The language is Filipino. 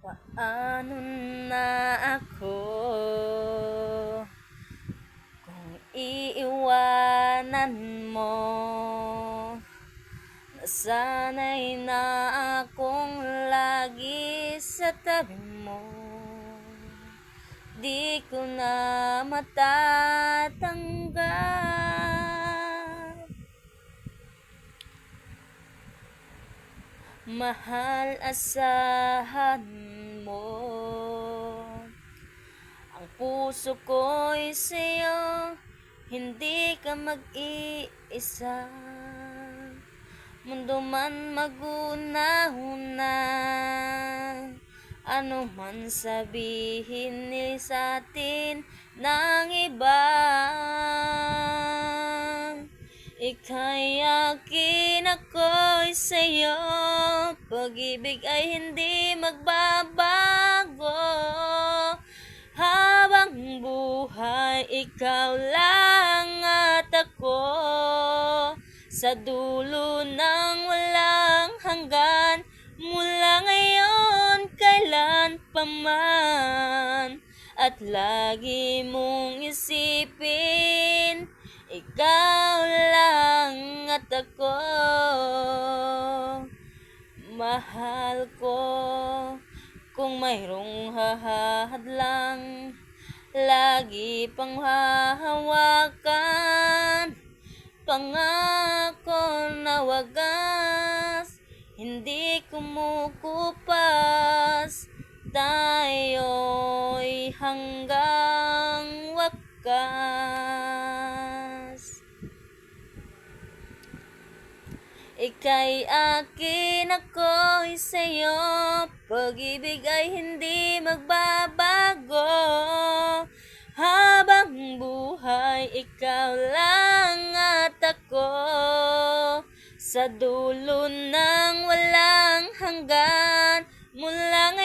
Paano na ako kung iiwanan mo? Nasanay na akong lagi sa tabi mo. Di ko na matatanggap. Mahal, asahan mo. Ang puso ko'y sa'yo, hindi ka mag-iisa. Mundo man maguna-una, ano man sabihin ni sa atin ng iba, ika'y akin, ako'y sa'yo. Pag-ibig ay hindi magbabago. Habang buhay, ikaw lang at ako. Sa dulo ng walang hanggan, mula ngayon, kailan pa man. At lagi mong isipin, ikaw lang at ako. Mahal ko, kung mayroong hahadlang, lagi pang hahawakan. Pangako na wagas, hindi kumukupas. Tayo'y hanggang wakas. Ika'y akin, ako'y sa'yo. Pag-ibig ay hindi magbabago. Habang buhay, ikaw lang at ako. Sa dulo ng walang hanggan, mula